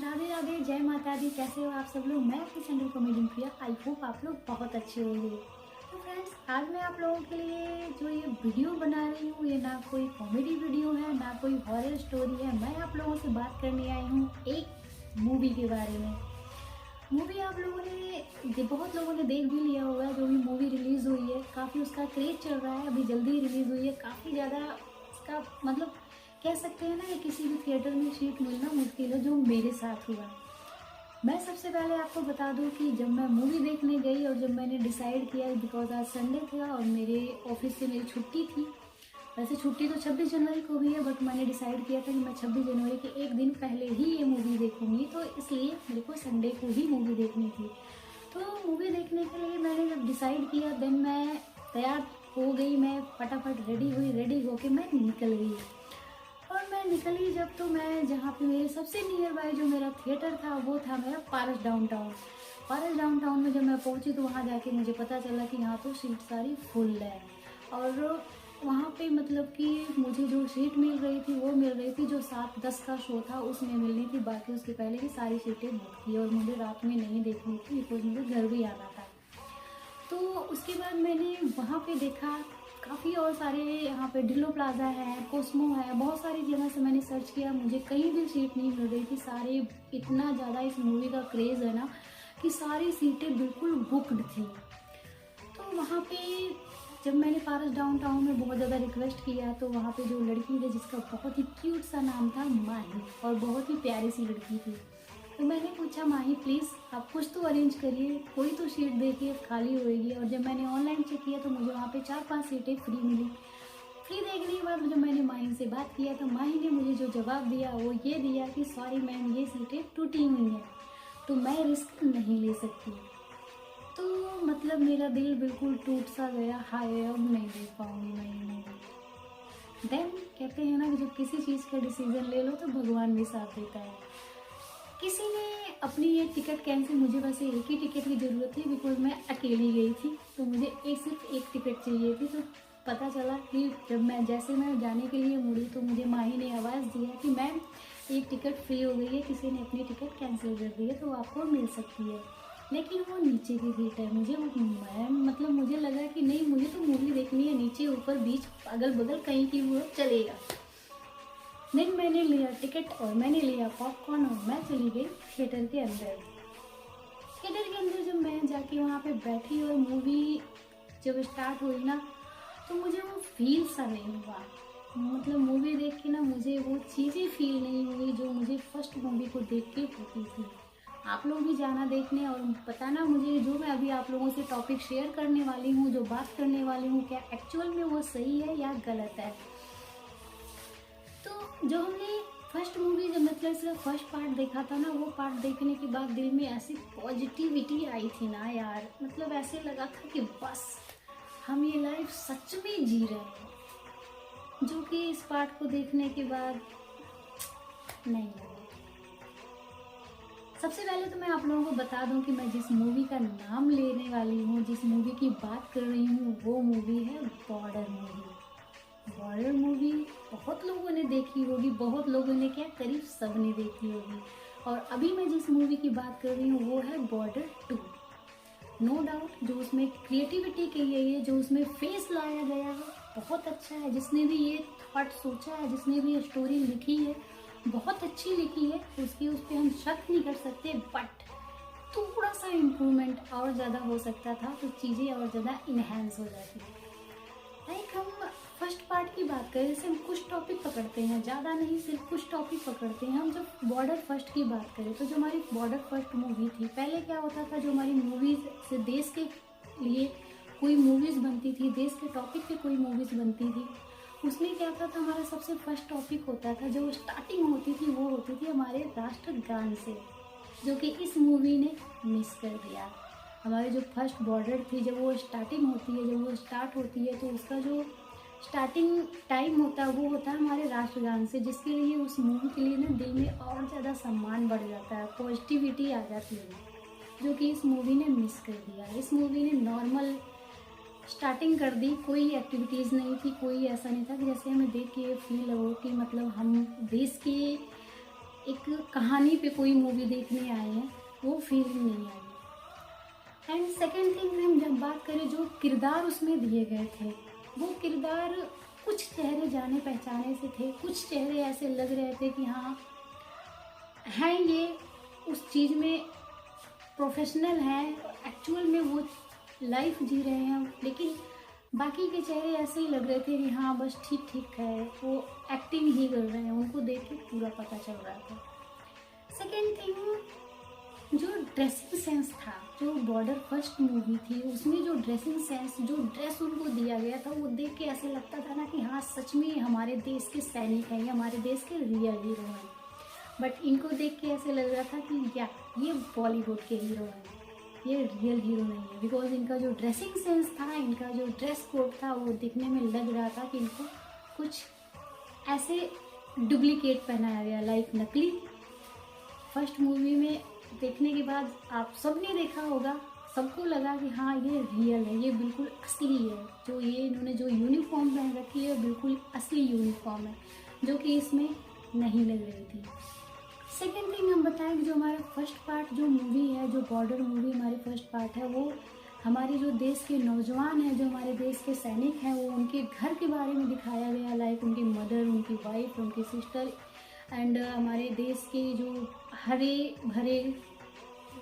राधे राधे, जय माता दी। कैसे हो आप सब लोग? मैं आपकी central comedy Priya. I hope आप लोग बहुत अच्छे होंगे। तो फ्रेंड्स, आज मैं आप लोगों के लिए जो ये वीडियो बना रही हूँ, ये ना कोई कॉमेडी वीडियो है, ना कोई हॉरर स्टोरी है। मैं आप लोगों से बात करने आई हूँ एक मूवी के बारे में। मूवी आप लोगों ने बहुत लोगों ने देख भी लिया होगा। जो भी मूवी रिलीज़ हुई है, काफ़ी उसका क्रेज चल रहा है। अभी जल्दी रिलीज़ हुई है, काफ़ी ज़्यादा इसका मतलब कह सकते हैं ना कि किसी भी थिएटर में सीट मिलना मुश्किल है, जो मेरे साथ हुआ। मैं सबसे पहले आपको बता दूं कि जब मैं मूवी देखने गई और जब मैंने डिसाइड किया, बिकॉज आज संडे था और मेरे ऑफिस से मेरी छुट्टी थी। वैसे छुट्टी तो 26 जनवरी को भी है, बट मैंने डिसाइड किया था कि मैं 26 जनवरी के एक दिन पहले ही ये मूवी देखूंगी, तो इसलिए मेरे को संडे को ही मूवी देखनी थी। तो मूवी देखने के लिए मैंने जब डिसाइड किया, देन मैं तैयार हो गई। मैं फटाफट रेडी हुई, रेडी होके मैं निकल गई। और मैं निकली जब, तो मैं जहाँ पे मेरे सबसे नियर बाय जो मेरा थिएटर था, वो था मेरा पारस डाउनटाउन। पारस डाउनटाउन में जब मैं पहुँची तो वहाँ जाके मुझे पता चला कि यहाँ तो सीट सारी फुल है। और वहाँ पे मतलब कि मुझे जो सीट मिल रही थी वो मिल रही थी जो 7:10 का शो था उसमें मिलनी थी। बाकी उसके पहले की सारी सीटें बुक थी और मुझे रात में नहीं देखनी थी, बिकॉज मुझे घर भी आना था। तो उसके बाद मैंने वहाँ पे देखा काफ़ी और सारे, यहाँ पे डिल्लो प्लाजा है, कोस्मो है, बहुत सारी जगह से मैंने सर्च किया, मुझे कहीं भी सीट नहीं मिल रही थी। सारे इतना ज़्यादा इस मूवी का क्रेज़ है ना कि सारी सीटें बिल्कुल बुकड थी। तो वहाँ पे जब मैंने पारस डाउनटाउन में बहुत ज़्यादा रिक्वेस्ट किया, तो वहाँ पे जो लड़की थी जिसका बहुत ही क्यूट सा नाम था माही, और बहुत ही प्यारी सी लड़की थी, तो मैंने पूछा, माही प्लीज़ आप कुछ तो अरेंज करिए, कोई तो सीट देखिए खाली होएगी। और जब मैंने ऑनलाइन चेक किया तो मुझे वहाँ पे 4-5 सीटें फ्री मिली। फ्री देखने के बाद जब मैंने माही से बात किया तो माही ने मुझे जो जवाब दिया वो ये दिया कि सॉरी मैम, ये सीटें टूटी हुई हैं, तो मैं रिस्क नहीं ले सकती। तो मतलब मेरा दिल बिल्कुल टूट सा गया। हाय, अब नहीं देख पाऊँगी मैं ये मूवी। देन कहते हैं ना कि जब किसी चीज़ का डिसीजन ले लो तो भगवान भी साथ देता है। किसी ने अपनी ये टिकट कैंसिल, मुझे वैसे एक ही टिकट की ज़रूरत थी, बिकॉज मैं अकेली गई थी, तो मुझे सिर्फ एक टिकट चाहिए थी। तो पता चला कि जब मैं जाने के लिए मुड़ी तो मुझे माही ने आवाज़ दिया कि मैम एक टिकट फ्री हो गई है, किसी ने अपनी टिकट कैंसिल कर दी है, तो आपको मिल सकती है, लेकिन वो नीचे की सीट है। मुझे लगा कि नहीं, मुझे तो मूवी देखनी है, नीचे ऊपर बीच अगल बगल कहीं की वो चलेगा। देन मैंने लिया टिकट और मैंने लिया पॉपकॉर्न और मैं चली गई थिएटर के अंदर। थिएटर के अंदर जब मैं जाके वहाँ पे बैठी और मूवी जब स्टार्ट हुई ना, तो मुझे वो फील सा नहीं हुआ। मतलब मूवी देख के ना मुझे वो चीज़ें फील नहीं हुई जो मुझे फर्स्ट मूवी को देख के होती थी। आप लोग भी जाना देखने और बताना मुझे, जो मैं अभी आप लोगों से टॉपिक शेयर करने वाली हूँ, जो बात करने वाली हूँ, क्या एक्चुअल में वो सही है या गलत है। तो जो हमने फर्स्ट मूवी, जब मतलब सिर्फ फर्स्ट पार्ट देखा था ना, वो पार्ट देखने के बाद दिल में ऐसी पॉजिटिविटी आई थी ना यार, मतलब ऐसे लगा था कि बस हम ये लाइफ सच में जी रहे हैं, जो कि इस पार्ट को देखने के बाद नहीं लगा। सबसे पहले तो मैं आप लोगों को बता दूं कि मैं जिस मूवी का नाम लेने वाली हूँ, जिस मूवी की बात कर रही हूँ, वो मूवी है बॉर्डर मूवी। बॉर्डर मूवी बहुत लोगों ने देखी होगी, बहुत लोगों ने क्या, करीब सब ने देखी होगी। और अभी मैं जिस मूवी की बात कर रही हूँ वो है बॉर्डर 2। नो डाउट जो उसमें क्रिएटिविटी की गई है, जो उसमें फेस लाया गया है, बहुत अच्छा है। जिसने भी ये थॉट सोचा है, जिसने भी ये स्टोरी लिखी है, बहुत अच्छी लिखी है, उसकी उस पर हम शक नहीं कर सकते। बट थोड़ा सा इम्प्रूवमेंट और ज़्यादा हो सकता था, तो चीज़ें और ज़्यादा इन्हेंस हो जाती। लाइक हम फर्स्ट पार्ट की बात करें, जैसे हम कुछ टॉपिक पकड़ते हैं, ज़्यादा नहीं, सिर्फ कुछ टॉपिक पकड़ते हैं। हम जब बॉर्डर फर्स्ट की बात करें, तो जो हमारी बॉर्डर फर्स्ट मूवी थी, पहले क्या होता था, जो हमारी मूवीज़ से देश के लिए कोई मूवीज़ बनती थी, देश के टॉपिक पे कोई मूवीज़ बनती थी, उसमें क्या था, हमारा सबसे फर्स्ट टॉपिक होता था, जो स्टार्टिंग होती थी वो होती थी हमारे राष्ट्रगान से, जो कि इस मूवी ने मिस कर दिया। हमारी जो फर्स्ट बॉर्डर थी, जब वो स्टार्टिंग होती है, जब वो स्टार्ट होती है, तो उसका जो स्टार्टिंग टाइम होता है वो होता है हमारे राष्ट्रगान से, जिसके लिए उस मूवी के लिए ना दिल में और ज़्यादा सम्मान बढ़ जाता है, पॉजिटिविटी आ जाती है, जो कि इस मूवी ने मिस कर दिया। इस मूवी ने नॉर्मल स्टार्टिंग कर दी, कोई एक्टिविटीज़ नहीं थी, कोई ऐसा नहीं था कि जैसे हमें देख के फील हो कि मतलब हम देश के एक कहानी पे कोई मूवी देखने आए हैं, वो फीलिंग नहीं आई। एंड सेकेंड थिंग, हम जब बात करें जो किरदार उसमें दिए गए थे, वो किरदार कुछ चेहरे जाने पहचाने से थे, कुछ चेहरे ऐसे लग रहे थे कि हाँ हैं ये उस चीज़ में प्रोफेशनल हैं, एक्चुअल में वो लाइफ जी रहे हैं, लेकिन बाकी के चेहरे ऐसे ही लग रहे थे कि हाँ बस ठीक ठीक है, वो एक्टिंग ही कर रहे हैं, उनको देख के पूरा पता चल रहा था। सेकेंड थिंग, जो ड्रेसिंग सेंस था, जो बॉर्डर फर्स्ट मूवी थी उसमें जो ड्रेसिंग सेंस, जो ड्रेस उनको दिया गया था, वो देख के ऐसे लगता था ना कि हाँ सच में हमारे देश के सैनिक हैं, ये हमारे देश के रियल हीरो हैं। बट इनको देख के ऐसे लग रहा था कि या ये बॉलीवुड के हीरो हैं, ये रियल हीरो नहीं है, बिकॉज इनका जो ड्रेसिंग सेंस था, इनका जो ड्रेस कोड था, वो दिखने में लग रहा था कि इनको कुछ ऐसे डुप्लीकेट पहनाया गया, लाइक नकली। फर्स्ट मूवी में देखने के बाद आप सबने देखा होगा, सबको लगा कि हाँ ये रियल है, ये बिल्कुल असली है, जो ये इन्होंने जो यूनिफॉर्म पहन रखी है बिल्कुल असली यूनिफॉर्म है, जो कि इसमें नहीं लग रही थी। सेकेंड थिंग, हम बताएं कि जो हमारा फर्स्ट पार्ट जो मूवी है, जो बॉर्डर मूवी हमारी फर्स्ट पार्ट है, वो हमारे जो देश के नौजवान हैं, जो हमारे देश के सैनिक हैं, वो उनके घर के बारे में दिखाया गया, लाइक उनकी मदर, उनकी वाइफ, उनकी सिस्टर, एंड हमारे देश के जो हरे भरे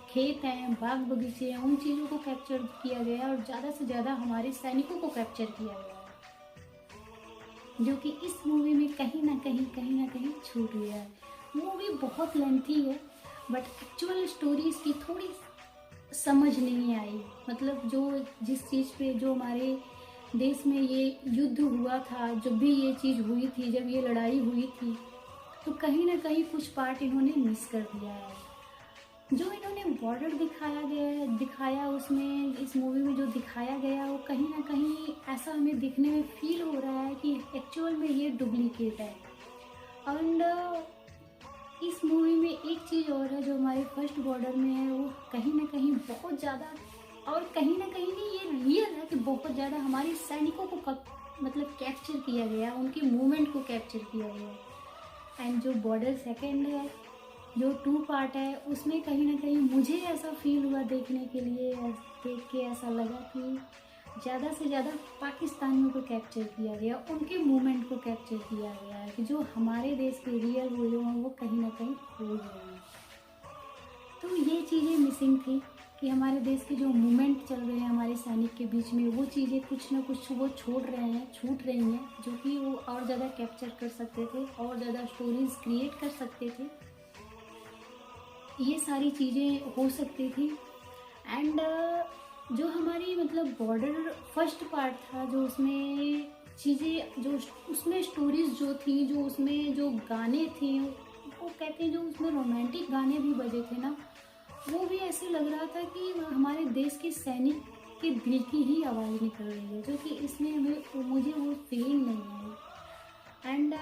खेत हैं, बाग बगीचे हैं, उन चीज़ों को कैप्चर किया गया और ज़्यादा से ज़्यादा हमारे सैनिकों को कैप्चर किया गया है, जो कि इस मूवी में कहीं ना कहीं छूट गया है। मूवी बहुत लेंथी है, बट एक्चुअल स्टोरी इसकी थोड़ी समझ नहीं आई। मतलब जो जिस चीज़ पे, जो हमारे देश में ये युद्ध हुआ था, जब भी ये चीज़ हुई थी, जब ये लड़ाई हुई थी, तो कहीं ना कहीं कुछ पार्ट इन्होंने मिस कर दिया है। जो इन्होंने बॉर्डर दिखाया उसमें, इस मूवी में जो दिखाया गया, वो कहीं ना कहीं ऐसा हमें दिखने में फील हो रहा है कि एक्चुअल में ये डुप्लीकेट है। एंड इस मूवी में एक चीज़ और है जो हमारे फर्स्ट बॉर्डर में है, वो कहीं ना कहीं बहुत ज़्यादा, और कहीं ना कहीं नहीं, ये रियल है कि बहुत ज़्यादा हमारे सैनिकों को मतलब कैप्चर किया गया, उनकी मूवमेंट को कैप्चर किया गया। एंड जो बॉर्डर सेकेंड है, जो 2 पार्ट है, उसमें कहीं ना कहीं मुझे ऐसा फील हुआ देखने के लिए, देख के ऐसा लगा कि ज़्यादा से ज़्यादा पाकिस्तानियों को कैप्चर किया गया, उनके मूवमेंट को कैप्चर किया गया है, कि जो हमारे देश के रियल हीरो हैं वो कहीं ना कहीं खो गए हैं। तो ये चीज़ें मिसिंग थी कि हमारे देश के जो मूवमेंट चल रहे हैं हमारे सैनिक के बीच में, वो चीज़ें कुछ ना कुछ वो छूट रही हैं, जो कि वो और ज़्यादा कैप्चर कर सकते थे, और ज़्यादा स्टोरीज क्रिएट कर सकते थे, ये सारी चीज़ें हो सकती थी। एंड जो हमारी मतलब बॉर्डर फर्स्ट पार्ट था, जो उसमें चीज़ें, जो उसमें स्टोरीज जो थी, जो उसमें जो गाने थे, वो कहते हैं जो उसमें रोमांटिक गाने भी बजे थे ना, वो भी ऐसे लग रहा था कि हमारे देश के सैनिक के दिल की ही आवाज़ निकल रही है, जो कि इसमें मुझे वो फीलिंग नहीं आई। एंड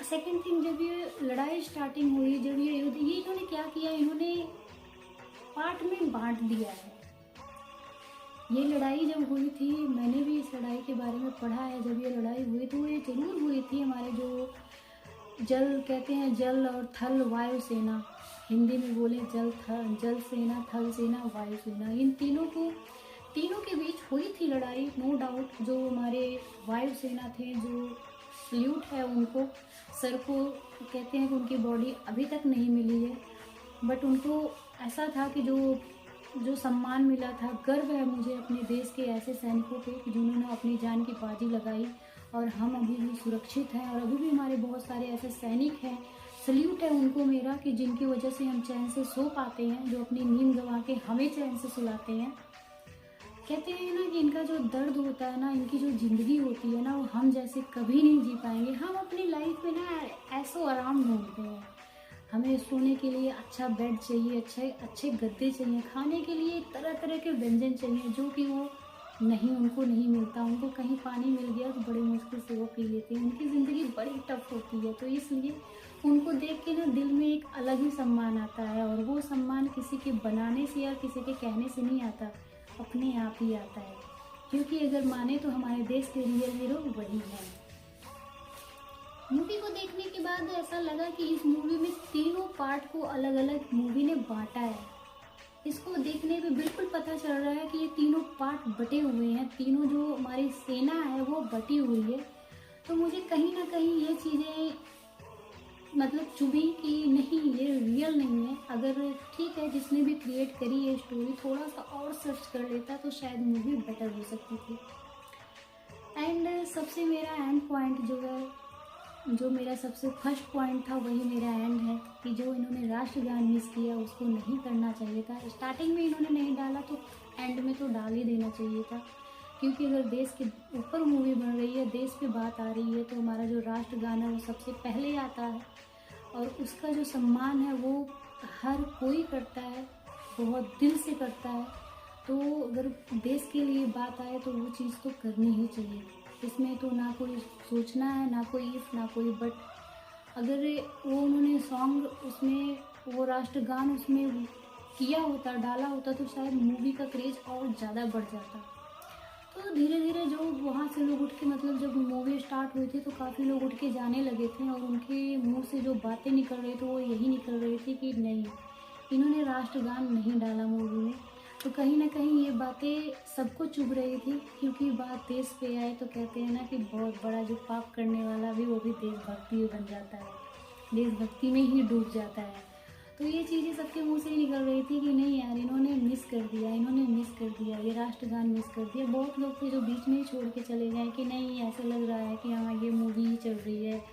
सेकेंड थिंग, जब ये लड़ाई स्टार्टिंग हुई, जब ये युद्ध, ये इन्होंने क्या किया, इन्होंने पार्ट में बांट दिया है। ये लड़ाई जब हुई थी, मैंने भी इस लड़ाई के बारे में पढ़ा है, जब ये लड़ाई हुई तो ये जरूर हुई थी हमारे जो जल कहते हैं, जल और थल वायु सेना, हिंदी में बोले जल सेना, थल सेना, वायु सेना, इन तीनों के बीच हुई थी लड़ाई, नो डाउट। जो हमारे वायु सेना थे, जो सल्यूट है उनको, सर को कहते हैं कि उनकी बॉडी अभी तक नहीं मिली है, बट उनको ऐसा था कि जो सम्मान मिला था, गर्व है मुझे अपने देश के ऐसे सैनिकों पे जिन्होंने अपनी जान की बाजी लगाई, और हम अभी भी सुरक्षित हैं, और अभी भी हमारे बहुत सारे ऐसे सैनिक हैं, सल्यूट है उनको मेरा, कि जिनकी वजह से हम चैन से सो पाते हैं, जो अपनी नींद गंवा के हमें चैन से सुलाते हैं। कहते हैं ना कि इनका जो दर्द होता है ना, इनकी जो ज़िंदगी होती है ना, वो हम जैसे कभी नहीं जी पाएंगे। हम अपनी लाइफ में ना ऐसो आराम ढूंढते हैं, हमें सोने के लिए अच्छा बेड चाहिए, अच्छे गद्दे चाहिए, खाने के लिए तरह तरह के व्यंजन चाहिए, जो कि वो उनको नहीं मिलता। उनको कहीं पानी मिल गया तो बड़े मुश्किल से वो पी लेते हैं। उनकी ज़िंदगी बड़ी टफ होती है, तो इसलिए उनको देख के ना दिल में एक अलग ही सम्मान आता है, और वो सम्मान किसी के बनाने से या किसी के कहने से नहीं आता, अपने आप ही आता है। क्योंकि अगर माने तो हमारे देश के रियल हीरो वही हैं। मूवी को देखने के बाद ऐसा लगा कि इस मूवी में तीनों पार्ट को अलग अलग मूवी ने बांटा है। इसको देखने पे बिल्कुल पता चल रहा है कि ये तीनों पार्ट बटे हुए हैं, तीनों जो हमारी सेना है वो बटी हुई है। तो मुझे कहीं ना कहीं ये चीज़ें मतलब चुभी कि नहीं, ये रियल नहीं है। अगर ठीक है, जिसने भी क्रिएट करी ये स्टोरी थोड़ा सा और सर्च कर लेता तो शायद मूवी बेटर हो सकती थी। एंड सबसे मेरा एंड पॉइंट जो है, जो मेरा सबसे फर्स्ट पॉइंट था वही मेरा एंड है कि जो इन्होंने राष्ट्रगान मिस किया उसको नहीं करना चाहिए था। स्टार्टिंग में इन्होंने नहीं डाला तो एंड में तो डाल ही देना चाहिए था, क्योंकि अगर देश के ऊपर मूवी बन रही है, देश पे बात आ रही है, तो हमारा जो राष्ट्रगान है वो सबसे पहले आता है और उसका जो सम्मान है वो हर कोई करता है, बहुत दिल से करता है। तो अगर देश के लिए बात आए तो वो चीज़ तो करनी ही चाहिए। इसमें तो ना कोई सोचना है, ना कोई इफ, ना कोई बट। अगर वो उन्होंने सॉन्ग उसमें, वो राष्ट्रगान उसमें किया होता, डाला होता, तो शायद मूवी का क्रेज और ज़्यादा बढ़ जाता। तो धीरे धीरे जो वहाँ से लोग उठ के, मतलब जब मूवी स्टार्ट हुई थी तो काफ़ी लोग उठ के जाने लगे थे और उनके मुंह से जो बातें निकल रही थी वो यही निकल रही थी कि नहीं, इन्होंने राष्ट्रगान नहीं डाला मूवी में। तो कहीं ना कहीं ये बातें सबको चुभ रही थी, क्योंकि बात देश पे आए तो कहते हैं ना कि बहुत बड़ा जो पाप करने वाला भी वो भी देशभक्ति में बन जाता है, देशभक्ति में ही डूब जाता है। तो ये चीज़ें सबके मुंह से ही निकल रही थी कि नहीं यार, इन्होंने मिस कर दिया, इन्होंने मिस कर दिया, ये राष्ट्रगान मिस कर दिया। बहुत लोग थे जो बीच में ही छोड़ के चले गए कि नहीं, ऐसा लग रहा है कि हाँ ये मूवी ही चल रही है,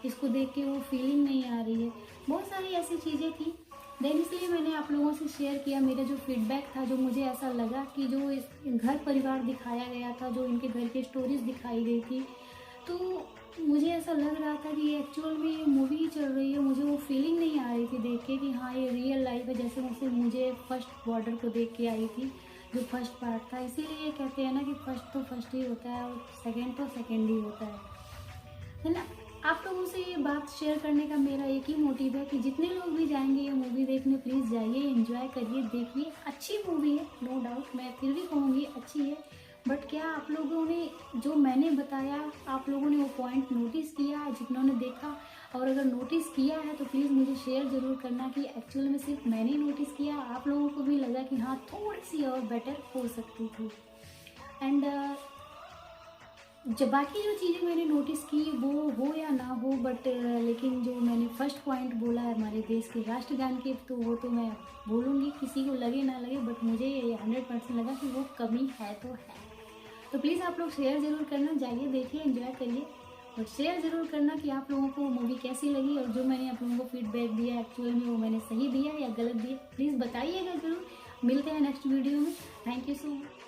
इसको देख के वो फीलिंग नहीं आ रही है। बहुत सारी ऐसी चीज़ें थी। देन इसलिए मैंने आप लोगों से शेयर किया मेरा जो फीडबैक था, जो मुझे ऐसा लगा कि जो इस घर परिवार दिखाया गया था, जो इनके घर की स्टोरीज दिखाई गई थी, तो मुझे ऐसा लग रहा था कि एक्चुअल में ये मूवी ही चल रही है। मुझे वो फीलिंग नहीं आ रही थी देख के कि हाँ ये रियल लाइफ है, जैसे मुझे फर्स्ट बॉर्डर को देख के आई थी, जो फर्स्ट पार्ट था। इसीलिए कहते हैं ना कि फर्स्ट तो फर्स्ट ही होता है और सेकंड तो सेकंड ही होता है ना। आप लोगों से ये बात शेयर करने का मेरा एक ही मोटिव है कि जितने लोग भी जाएंगे ये मूवी देखने, प्लीज़ जाइए, एंजॉय करिए, देखिए। अच्छी मूवी है, नो डाउट, मैं फिर भी कहूँगी अच्छी है। बट क्या आप लोगों ने, जो मैंने बताया, आप लोगों ने वो पॉइंट नोटिस किया, जिन्होंने देखा? और अगर नोटिस किया है तो प्लीज़ मुझे शेयर ज़रूर करना कि एक्चुअल में सिर्फ मैंने नोटिस किया, आप लोगों को भी लगा कि हाँ थोड़ी सी और बेटर हो सकती थी। एंड जब बाकी जो चीज़ें मैंने नोटिस की वो हो या ना हो, बट लेकिन जो मैंने फर्स्ट पॉइंट बोला है हमारे देश के राष्ट्रगान के, तो वो तो मैं बोलूँगी, किसी को लगे ना लगे, बट मुझे ये 100% लगा कि वो कमी है तो है। तो प्लीज़ आप लोग शेयर ज़रूर करना, जाइए देखिए, एंजॉय करिए, और शेयर ज़रूर करना कि आप लोगों को मूवी कैसी लगी और जो मैंने आप लोगों को फीडबैक दिया एक्चुअल में वो मैंने सही दिया या गलत दिया, प्लीज़ बताइएगा ज़रूर। मिलते हैं नेक्स्ट वीडियो में। Thank you so much.